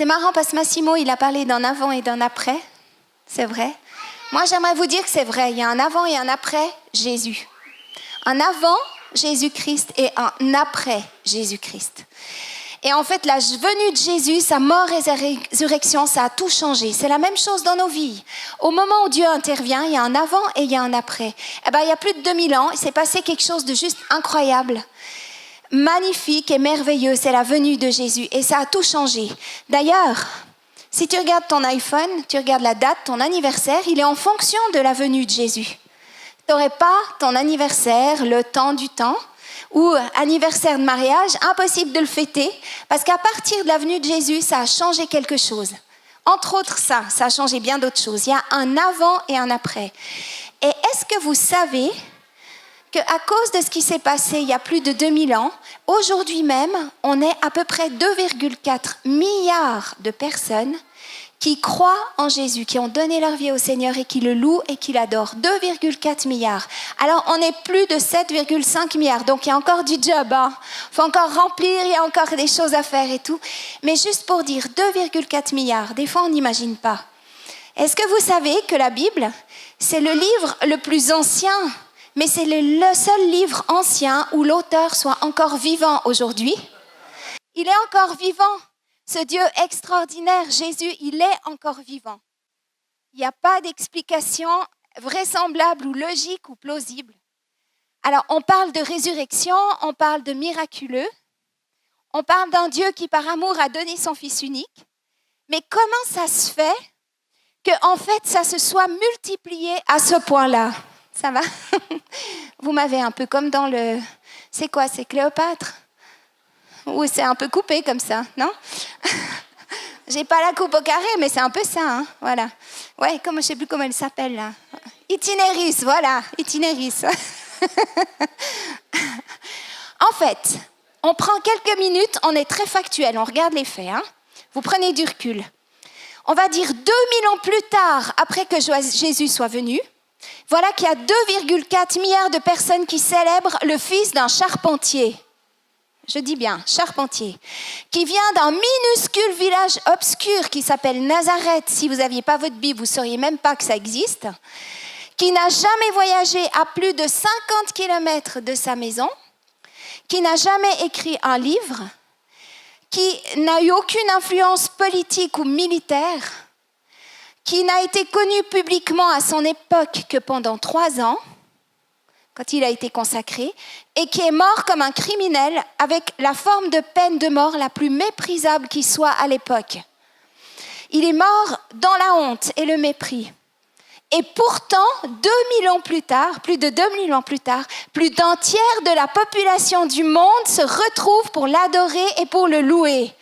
C'est marrant parce que Massimo, il a parlé d'un avant et d'un après. C'est vrai. Moi, j'aimerais vous dire que c'est vrai. Il y a un avant et un après Jésus. Un avant Jésus-Christ et un après Jésus-Christ. Et en fait, la venue de Jésus, sa mort et sa résurrection, ça a tout changé. C'est la même chose dans nos vies. Au moment où Dieu intervient, il y a un avant et il y a un après. Eh bien, il y a plus de 2000 ans, il s'est passé quelque chose de juste incroyable, magnifique et merveilleux. C'est la venue de Jésus et ça a tout changé. D'ailleurs, si tu regardes ton iPhone, tu regardes la date, ton anniversaire, il est en fonction de la venue de Jésus. Tu n'aurais pas ton anniversaire, le temps du temps, ou anniversaire de mariage, impossible de le fêter, parce qu'à partir de la venue de Jésus, ça a changé quelque chose. Entre autres ça a changé bien d'autres choses. Il y a un avant et un après. Et est-ce que vous savez qu'à cause de ce qui s'est passé il y a plus de 2000 ans, aujourd'hui même, on est à peu près 2,4 milliards de personnes qui croient en Jésus, qui ont donné leur vie au Seigneur et qui le louent et qui l'adorent. 2,4 milliards. Alors, on est plus de 7,5 milliards. Donc, il y a encore du job. Hein. Faut encore remplir, il y a encore des choses à faire et tout. Mais juste pour dire, 2,4 milliards, des fois, on n'imagine pas. Est-ce que vous savez que la Bible, c'est le livre le plus ancien, mais c'est le seul livre ancien où l'auteur soit encore vivant aujourd'hui? Il est encore vivant. Ce Dieu extraordinaire, Jésus, il est encore vivant. Il n'y a pas d'explication vraisemblable ou logique ou plausible. Alors, on parle de résurrection, on parle de miraculeux, on parle d'un Dieu qui, par amour, a donné son Fils unique. Mais comment ça se fait qu'en fait, ça se soit multiplié à ce point-là? Ça va? Vous m'avez un peu comme dans le... C'est quoi? C'est Cléopâtre? Ou c'est un peu coupé comme ça, non? J'ai pas la coupe au carré, mais c'est un peu ça, hein, voilà. Ouais, comme je sais plus comment elle s'appelle là. Itinéris, voilà, Itinéris. En fait, on prend quelques minutes, on est très factuel, on regarde les faits. Hein. Vous prenez du recul. On va dire 2000 ans plus tard, après que Jésus soit venu, voilà qu'il y a 2,4 milliards de personnes qui célèbrent le fils d'un charpentier. Je dis bien, charpentier, qui vient d'un minuscule village obscur qui s'appelle Nazareth. Si vous n'aviez pas votre Bible, vous ne sauriez même pas que ça existe. Qui n'a jamais voyagé à plus de 50 kilomètres de sa maison, qui n'a jamais écrit un livre, qui n'a eu aucune influence politique ou militaire, qui n'a été connu publiquement à son époque que pendant 3 ans, quand il a été consacré, et qui est mort comme un criminel avec la forme de peine de mort la plus méprisable qui soit à l'époque. Il est mort dans la honte et le mépris. Et pourtant, 2000 ans plus tard, plus de 2000 ans plus tard, plus d'un tiers de la population du monde se retrouve pour l'adorer et pour le louer.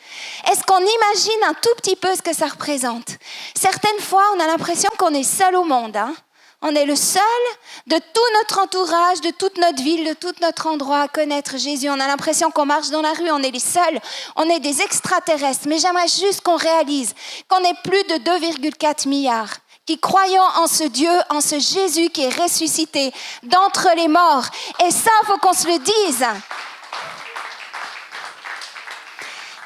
Est-ce qu'on imagine un tout petit peu ce que ça représente? Certaines fois, on a l'impression qu'on est seul au monde, hein? On est le seul de tout notre entourage, de toute notre ville, de tout notre endroit à connaître Jésus. On a l'impression qu'on marche dans la rue, on est les seuls, on est des extraterrestres. Mais j'aimerais juste qu'on réalise qu'on est plus de 2,4 milliards qui croyons en ce Dieu, en ce Jésus qui est ressuscité d'entre les morts. Et ça, il faut qu'on se le dise.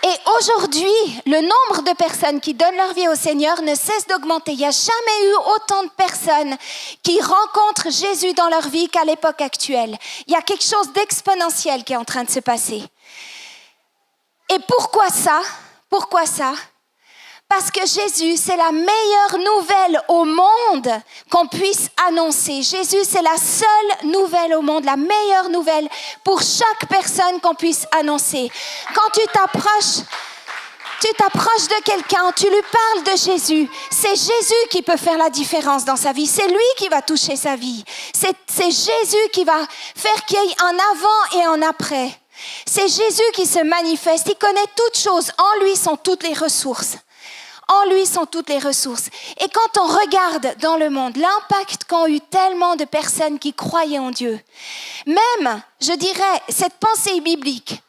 Et aujourd'hui, le nombre de personnes qui donnent leur vie au Seigneur ne cesse d'augmenter. Il n'y a jamais eu autant de personnes qui rencontrent Jésus dans leur vie qu'à l'époque actuelle. Il y a quelque chose d'exponentiel qui est en train de se passer. Et pourquoi ça? Pourquoi ça? Parce que Jésus, c'est la meilleure nouvelle au monde qu'on puisse annoncer. Jésus, c'est la seule nouvelle au monde, la meilleure nouvelle pour chaque personne qu'on puisse annoncer. Quand tu t'approches de quelqu'un, tu lui parles de Jésus. C'est Jésus qui peut faire la différence dans sa vie. C'est lui qui va toucher sa vie. C'est Jésus qui va faire qu'il y ait un avant et un après. C'est Jésus qui se manifeste. Il connaît toutes choses. En lui sont toutes les ressources. En lui sont toutes les ressources. Et quand on regarde dans le monde, l'impact qu'ont eu tellement de personnes qui croyaient en Dieu, même, je dirais, cette pensée biblique,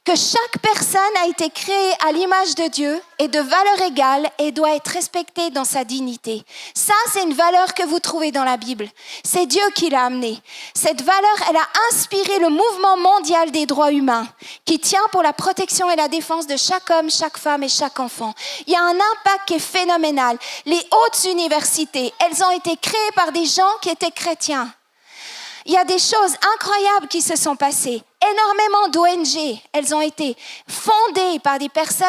que chaque personne a été créée à l'image de Dieu et de valeur égale et doit être respectée dans sa dignité. Ça, c'est une valeur que vous trouvez dans la Bible. C'est Dieu qui l'a amenée. Cette valeur, elle a inspiré le mouvement mondial des droits humains qui tient pour la protection et la défense de chaque homme, chaque femme et chaque enfant. Il y a un impact qui est phénoménal. Les hautes universités, elles ont été créées par des gens qui étaient chrétiens. Il y a des choses incroyables qui se sont passées. Énormément d'ONG, elles ont été fondées par des personnes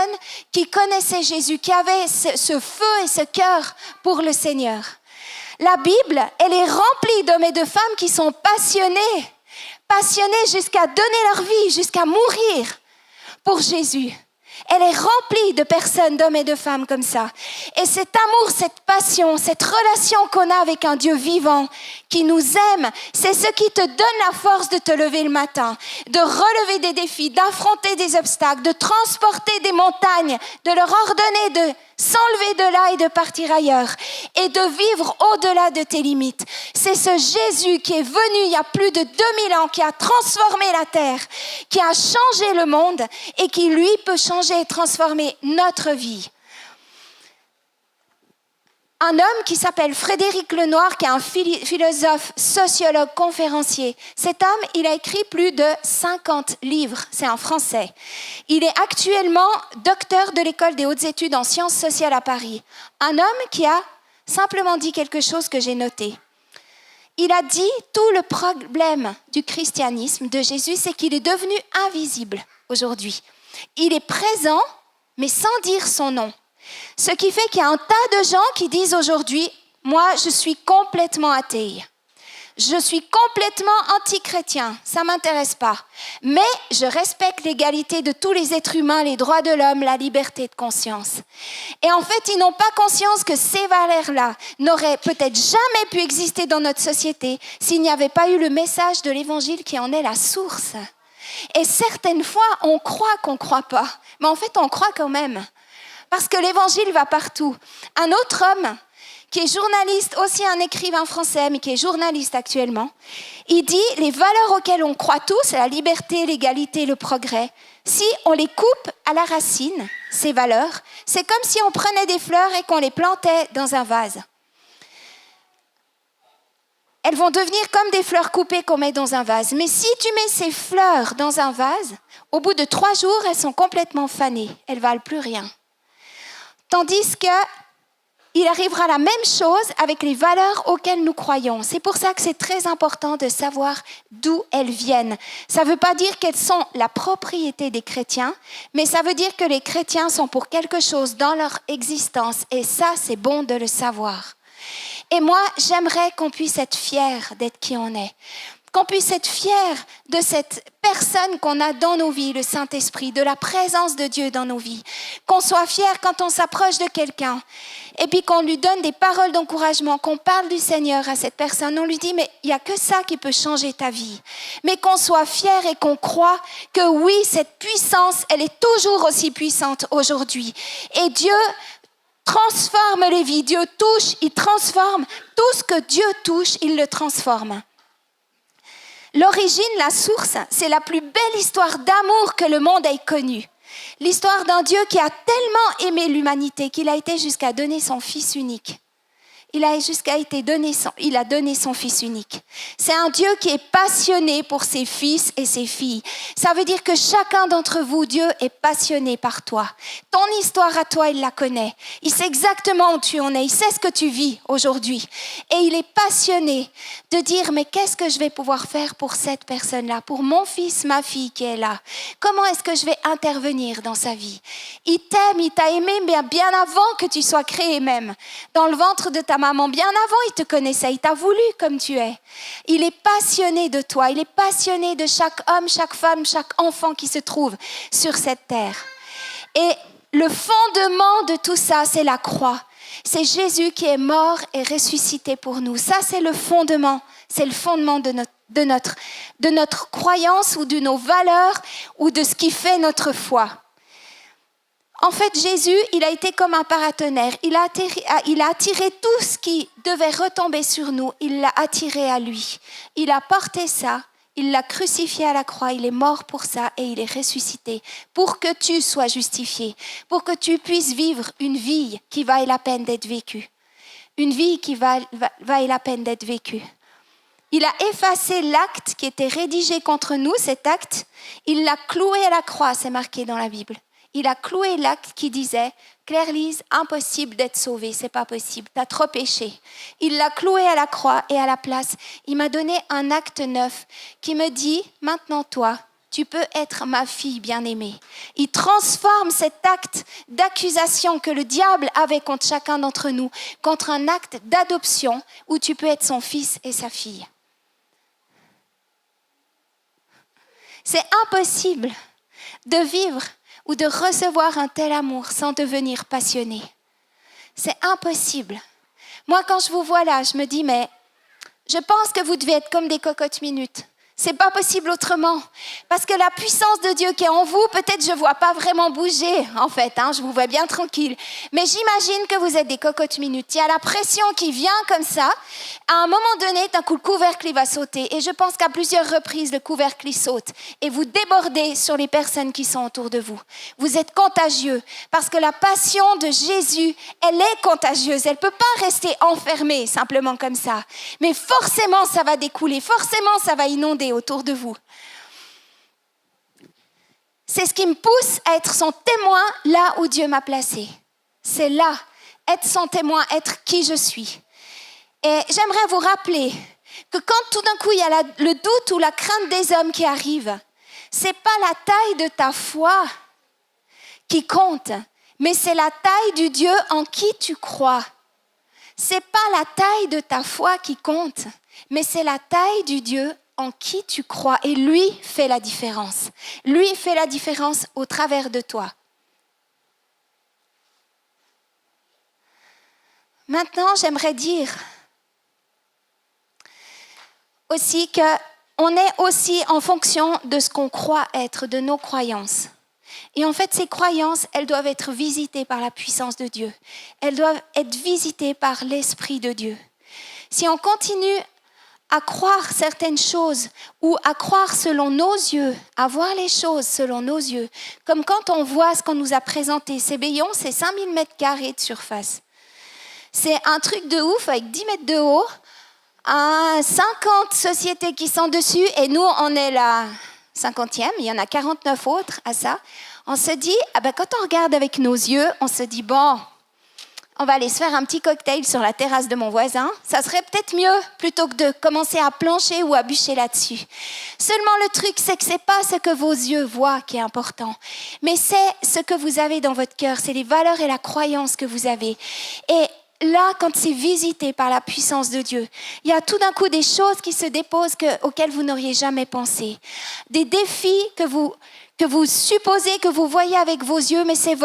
qui connaissaient Jésus, qui avaient ce feu et ce cœur pour le Seigneur. La Bible, elle est remplie d'hommes et de femmes qui sont passionnés jusqu'à donner leur vie, jusqu'à mourir pour Jésus. Elle est remplie de personnes, d'hommes et de femmes comme ça. Et cet amour, cette passion, cette relation qu'on a avec un Dieu vivant qui nous aime, c'est ce qui te donne la force de te lever le matin, de relever des défis, d'affronter des obstacles, de transporter des montagnes, de leur ordonner de s'enlever de là et de partir ailleurs et de vivre au-delà de tes limites. C'est ce Jésus qui est venu il y a plus de 2000 ans, qui a transformé la terre, qui a changé le monde et qui, lui, peut changer et transformer notre vie. Un homme qui s'appelle Frédéric Lenoir, qui est un philosophe, sociologue, conférencier. Cet homme, il a écrit plus de 50 livres, c'est un Français. Il est actuellement docteur de l'école des hautes études en sciences sociales à Paris. Un homme qui a simplement dit quelque chose que j'ai noté. Il a dit tout le problème du christianisme, de Jésus, c'est qu'il est devenu invisible aujourd'hui. Il est présent, mais sans dire son nom. Ce qui fait qu'il y a un tas de gens qui disent aujourd'hui, moi je suis complètement athée, je suis complètement anti-chrétien, ça ne m'intéresse pas. Mais je respecte l'égalité de tous les êtres humains, les droits de l'homme, la liberté de conscience. Et en fait, ils n'ont pas conscience que ces valeurs-là n'auraient peut-être jamais pu exister dans notre société s'il n'y avait pas eu le message de l'Évangile qui en est la source. Et certaines fois, on croit qu'on ne croit pas, mais en fait, on croit quand même. Parce que l'Évangile va partout. Un autre homme, qui est journaliste, aussi un écrivain français, mais qui est journaliste actuellement, il dit « Les valeurs auxquelles on croit tous, la liberté, l'égalité, le progrès, si on les coupe à la racine, ces valeurs, c'est comme si on prenait des fleurs et qu'on les plantait dans un vase. Elles vont devenir comme des fleurs coupées qu'on met dans un vase. Mais si tu mets ces fleurs dans un vase, au bout de 3 jours, elles sont complètement fanées. Elles ne valent plus rien. » Tandis qu'il arrivera la même chose avec les valeurs auxquelles nous croyons. C'est pour ça que c'est très important de savoir d'où elles viennent. Ça ne veut pas dire qu'elles sont la propriété des chrétiens, mais ça veut dire que les chrétiens sont pour quelque chose dans leur existence. Et ça, c'est bon de le savoir. Et moi, j'aimerais qu'on puisse être fiers d'être qui on est. Qu'on puisse être fiers de cette personne qu'on a dans nos vies, le Saint-Esprit, de la présence de Dieu dans nos vies. Qu'on soit fiers quand on s'approche de quelqu'un et puis qu'on lui donne des paroles d'encouragement, qu'on parle du Seigneur à cette personne. On lui dit, mais il n'y a que ça qui peut changer ta vie. Mais qu'on soit fiers et qu'on croit que oui, cette puissance, elle est toujours aussi puissante aujourd'hui. Et Dieu transforme les vies. Dieu touche, il transforme. Tout ce que Dieu touche, il le transforme. L'origine, la source, c'est la plus belle histoire d'amour que le monde ait connue. L'histoire d'un Dieu qui a tellement aimé l'humanité qu'il a été jusqu'à donner son Fils unique. Il a donné son Fils unique. C'est un Dieu qui est passionné pour ses fils et ses filles. Ça veut dire que chacun d'entre vous, Dieu est passionné par toi. Ton histoire à toi, il la connaît. Il sait exactement où tu en es. Il sait ce que tu vis aujourd'hui. Et il est passionné de dire, mais qu'est-ce que je vais pouvoir faire pour cette personne-là, pour mon fils, ma fille qui est là? Comment est-ce que je vais intervenir dans sa vie? Il t'aime, il t'a aimé bien avant que tu sois créé même. Dans le ventre de ta maman, bien avant, il te connaissait, il t'a voulu comme tu es. Il est passionné de toi, il est passionné de chaque homme, chaque femme, chaque enfant qui se trouve sur cette terre. Et le fondement de tout ça, c'est la croix. C'est Jésus qui est mort et ressuscité pour nous. Ça, c'est le fondement. C'est le fondement de notre croyance ou de nos valeurs ou de ce qui fait notre foi. En fait, Jésus, il a été comme un paratonnerre. Il a attiré tout ce qui devait retomber sur nous. Il l'a attiré à lui. Il a porté ça. Il l'a crucifié à la croix, il est mort pour ça et il est ressuscité pour que tu sois justifié, pour que tu puisses vivre une vie qui vaille la peine d'être vécue. Une vie qui vaille la peine d'être vécue. Il a effacé l'acte qui était rédigé contre nous, cet acte. Il l'a cloué à la croix, c'est marqué dans la Bible. Il a cloué l'acte qui disait « Claire-Lise, impossible d'être sauvée, c'est pas possible, t'as trop péché. » Il l'a cloué à la croix et à la place, il m'a donné un acte neuf qui me dit « Maintenant toi, tu peux être ma fille bien-aimée. » Il transforme cet acte d'accusation que le diable avait contre chacun d'entre nous, contre un acte d'adoption où tu peux être son fils et sa fille. C'est impossible de vivre ou de recevoir un tel amour sans devenir passionné. C'est impossible. Moi, quand je vous vois là, je me dis, mais je pense que vous devez être comme des cocottes minutes. C'est pas possible autrement. Parce que la puissance de Dieu qui est en vous, peut-être je ne vois pas vraiment bouger, en fait. Je vous vois bien tranquille. Mais j'imagine que vous êtes des cocottes minutes. Il y a la pression qui vient comme ça. À un moment donné, d'un coup, le couvercle il va sauter. Et je pense qu'à plusieurs reprises, le couvercle il saute. Et vous débordez sur les personnes qui sont autour de vous. Vous êtes contagieux. Parce que la passion de Jésus, elle est contagieuse. Elle ne peut pas rester enfermée simplement comme ça. Mais forcément, ça va découler. Forcément, ça va inonder autour de vous. C'est ce qui me pousse à être son témoin là où Dieu m'a placé. C'est là, être son témoin, être qui je suis. Et j'aimerais vous rappeler que quand tout d'un coup il y a le doute ou la crainte des hommes qui arrive, c'est pas la taille de ta foi qui compte, mais c'est la taille du Dieu en qui tu crois. C'est pas la taille de ta foi qui compte, mais c'est la taille du Dieu en qui tu crois. Et lui fait la différence. Lui fait la différence au travers de toi. Maintenant, j'aimerais dire aussi qu'on est aussi en fonction de ce qu'on croit être, de nos croyances. Et en fait, ces croyances, elles doivent être visitées par la puissance de Dieu. Elles doivent être visitées par l'Esprit de Dieu. Si on continue à croire certaines choses ou à croire selon nos yeux, à voir les choses selon nos yeux, comme quand on voit ce qu'on nous a présenté. Ces Béillon, c'est 5000 mètres carrés de surface. C'est un truc de ouf avec 10 mètres de haut, 50 sociétés qui sont dessus et nous, on est la 50e, il y en a 49 autres à ça. On se dit, quand on regarde avec nos yeux, on se dit, bon, on va aller se faire un petit cocktail sur la terrasse de mon voisin. Ça serait peut-être mieux plutôt que de commencer à plancher ou à bûcher là-dessus. Seulement le truc, c'est que ce n'est pas ce que vos yeux voient qui est important, mais c'est ce que vous avez dans votre cœur, c'est les valeurs et la croyance que vous avez. Et là, quand c'est visité par la puissance de Dieu, il y a tout d'un coup des choses qui se déposent auxquelles vous n'auriez jamais pensé. Des défis que vous supposez, que vous voyez avec vos yeux, mais c'est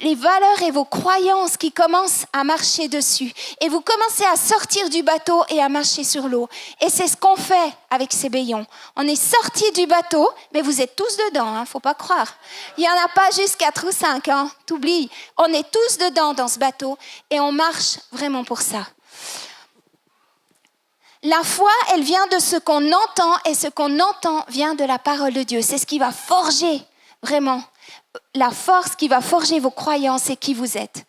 les valeurs et vos croyances qui commencent à marcher dessus. Et vous commencez à sortir du bateau et à marcher sur l'eau. Et c'est ce qu'on fait avec ces Béillons. On est sortis du bateau, mais vous êtes tous dedans, faut pas croire. Il n'y en a pas juste 4 ou 5, t'oublies. On est tous dedans dans ce bateau et on marche vraiment pour ça. La foi, elle vient de ce qu'on entend et ce qu'on entend vient de la parole de Dieu. C'est ce qui va forger vraiment la force qui va forger vos croyances et qui vous êtes.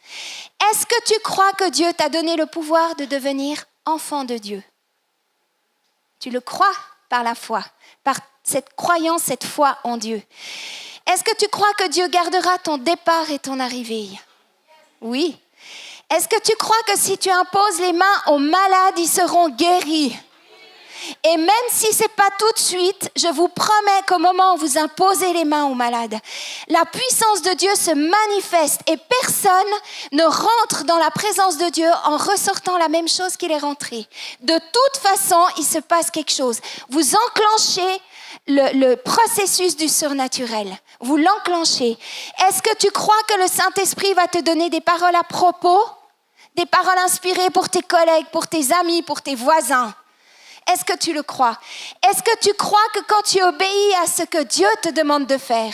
Est-ce que tu crois que Dieu t'a donné le pouvoir de devenir enfant de Dieu? Tu le crois par la foi, par cette croyance, cette foi en Dieu. Est-ce que tu crois que Dieu gardera ton départ et ton arrivée? Oui. Est-ce que tu crois que si tu imposes les mains aux malades, ils seront guéris? Et même si ce n'est pas tout de suite, je vous promets qu'au moment où vous imposez les mains aux malades, la puissance de Dieu se manifeste et personne ne rentre dans la présence de Dieu en ressortant la même chose qu'il est rentré. De toute façon, il se passe quelque chose. Vous enclenchez le processus du surnaturel. Vous l'enclenchez. Est-ce que tu crois que le Saint-Esprit va te donner des paroles à propos? Des paroles inspirées pour tes collègues, pour tes amis, pour tes voisins? Est-ce que tu le crois? Est-ce que tu crois que quand tu obéis à ce que Dieu te demande de faire,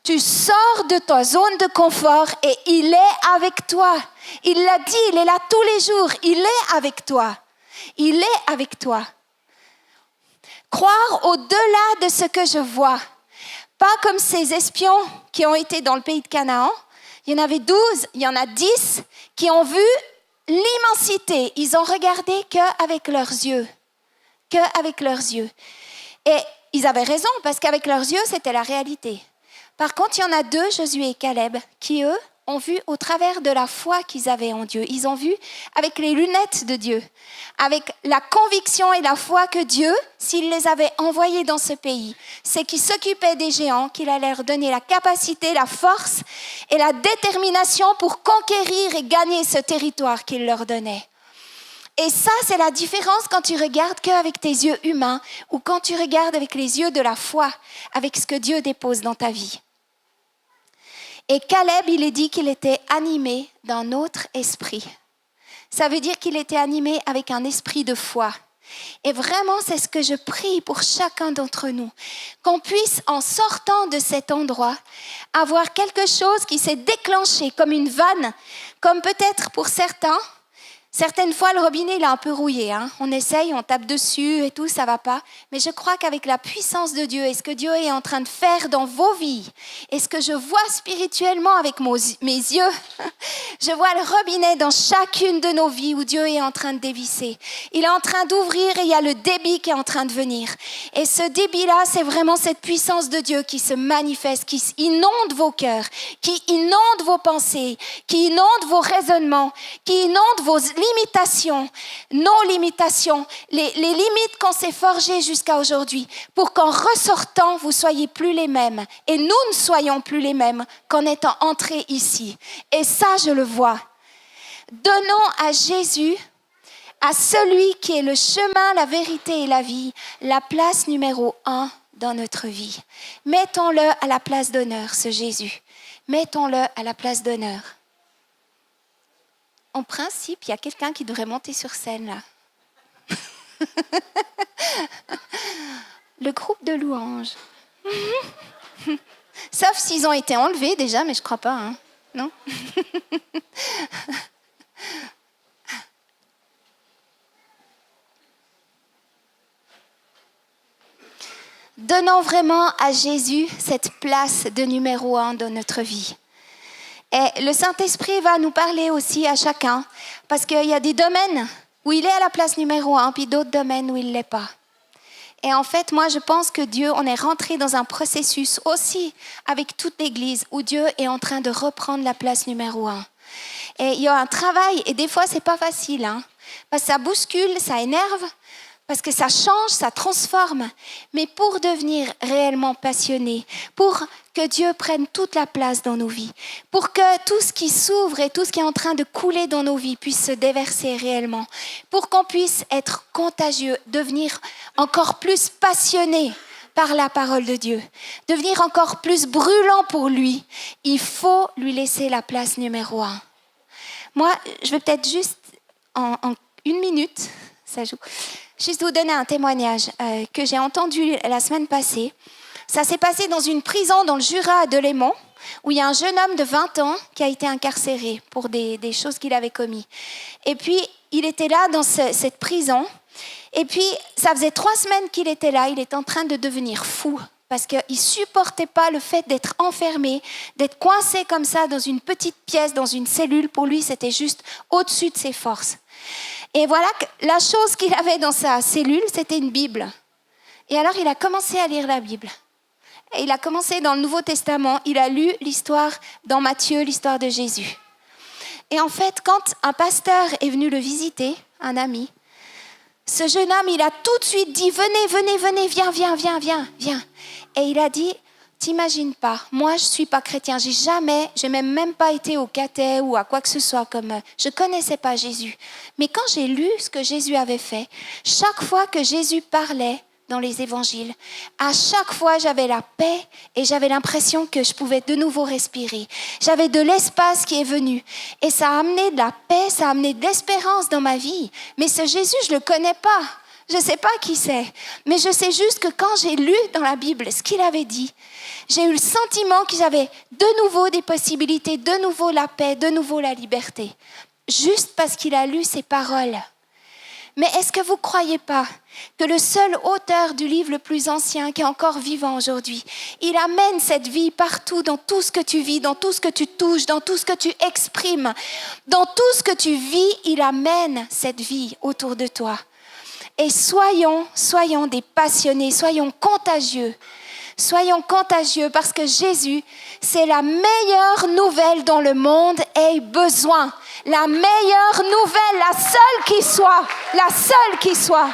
tu sors de ta zone de confort et il est avec toi? Il l'a dit, il est là tous les jours, il est avec toi. Il est avec toi. Croire au-delà de ce que je vois. Pas comme ces espions qui ont été dans le pays de Canaan. Il y en avait 12, il y en a 10 qui ont vu l'immensité. Ils ont regardé qu'avec leurs yeux. Qu'avec leurs yeux. Et ils avaient raison, parce qu'avec leurs yeux, c'était la réalité. Par contre, il y en a 2, Josué et Caleb, qui, eux, ont vu au travers de la foi qu'ils avaient en Dieu. Ils ont vu avec les lunettes de Dieu, avec la conviction et la foi que Dieu, s'il les avait envoyés dans ce pays, c'est qu'il s'occupait des géants, qu'il allait leur donner la capacité, la force et la détermination pour conquérir et gagner ce territoire qu'il leur donnait. Et ça, c'est la différence quand tu regardes qu'avec tes yeux humains ou quand tu regardes avec les yeux de la foi, avec ce que Dieu dépose dans ta vie. Et Caleb, il est dit qu'il était animé d'un autre esprit. Ça veut dire qu'il était animé avec un esprit de foi. Et vraiment, c'est ce que je prie pour chacun d'entre nous. Qu'on puisse, en sortant de cet endroit, avoir quelque chose qui s'est déclenché comme une vanne, comme peut-être pour certains. Certaines fois, le robinet, il est un peu rouillé. On essaye, on tape dessus et tout, ça ne va pas. Mais je crois qu'avec la puissance de Dieu et ce que Dieu est en train de faire dans vos vies, et ce que je vois spirituellement avec mes yeux, je vois le robinet dans chacune de nos vies où Dieu est en train de dévisser. Il est en train d'ouvrir et il y a le débit qui est en train de venir. Et ce débit-là, c'est vraiment cette puissance de Dieu qui se manifeste, qui inonde vos cœurs, qui inonde vos pensées, qui inonde vos raisonnements, qui inonde vos limitations, nos limitations, les limites qu'on s'est forgées jusqu'à aujourd'hui, pour qu'en ressortant, vous soyez plus les mêmes. Et nous ne soyons plus les mêmes qu'en étant entrés ici. Et ça, je le vois. Donnons à Jésus, à celui qui est le chemin, la vérité et la vie, la place numéro 1 dans notre vie. Mettons-le à la place d'honneur, ce Jésus. Mettons-le à la place d'honneur. En principe, il y a quelqu'un qui devrait monter sur scène, là. Le groupe de louanges. Sauf s'ils ont été enlevés déjà, mais je ne crois pas, non? Donnons vraiment à Jésus cette place de numéro 1 dans notre vie. Et le Saint-Esprit va nous parler aussi à chacun, parce qu'il y a des domaines où il est à la place numéro 1, puis d'autres domaines où il ne l'est pas. Et en fait, moi, je pense que Dieu, on est rentré dans un processus aussi avec toute l'Église, où Dieu est en train de reprendre la place numéro 1. Et il y a un travail, et des fois, ce n'est pas facile, parce que ça bouscule, ça énerve, parce que ça change, ça transforme. Mais pour devenir réellement passionné, pour que Dieu prenne toute la place dans nos vies, pour que tout ce qui s'ouvre et tout ce qui est en train de couler dans nos vies puisse se déverser réellement, pour qu'on puisse être contagieux, devenir encore plus passionné par la parole de Dieu, devenir encore plus brûlant pour lui, il faut lui laisser la place numéro 1. Moi, je vais peut-être juste en 1 minute, ça joue, juste vous donner un témoignage que j'ai entendu la semaine passée. Ça s'est passé dans une prison dans le Jura à Delémont, où il y a un jeune homme de 20 ans qui a été incarcéré pour des choses qu'il avait commises. Et puis, il était là dans cette prison. Et puis, ça faisait 3 semaines qu'il était là. Il était en train de devenir fou parce qu'il ne supportait pas le fait d'être enfermé, d'être coincé comme ça dans une petite pièce, dans une cellule. Pour lui, c'était juste au-dessus de ses forces. Et voilà, la chose qu'il avait dans sa cellule, c'était une Bible. Et alors, il a commencé à lire la Bible. Et il a commencé dans le Nouveau Testament. Il a lu l'histoire dans Matthieu, l'histoire de Jésus. Et en fait, quand un pasteur est venu le visiter, un ami, ce jeune homme, il a tout de suite dit « Venez, viens. » Et il a dit « T'imagines pas, moi je suis pas chrétien, j'ai même pas été au caté ou à quoi que ce soit, je connaissais pas Jésus. Mais quand j'ai lu ce que Jésus avait fait, chaque fois que Jésus parlait dans les évangiles, à chaque fois j'avais la paix et j'avais l'impression que je pouvais de nouveau respirer. J'avais de l'espace qui est venu et ça a amené de la paix, ça a amené de l'espérance dans ma vie. Mais ce Jésus, je le connais pas. Je ne sais pas qui c'est, mais je sais juste que quand j'ai lu dans la Bible ce qu'il avait dit, j'ai eu le sentiment que j'avais de nouveau des possibilités, de nouveau la paix, de nouveau la liberté. Juste parce qu'il a lu ces paroles. Mais est-ce que vous ne croyez pas que le seul auteur du livre le plus ancien qui est encore vivant aujourd'hui, il amène cette vie partout, dans tout ce que tu vis, dans tout ce que tu touches, dans tout ce que tu exprimes, dans tout ce que tu vis, il amène cette vie autour de toi. Et soyons des passionnés, soyons contagieux. Soyons contagieux parce que Jésus, c'est la meilleure nouvelle dont le monde ait besoin. La meilleure nouvelle, la seule qui soit.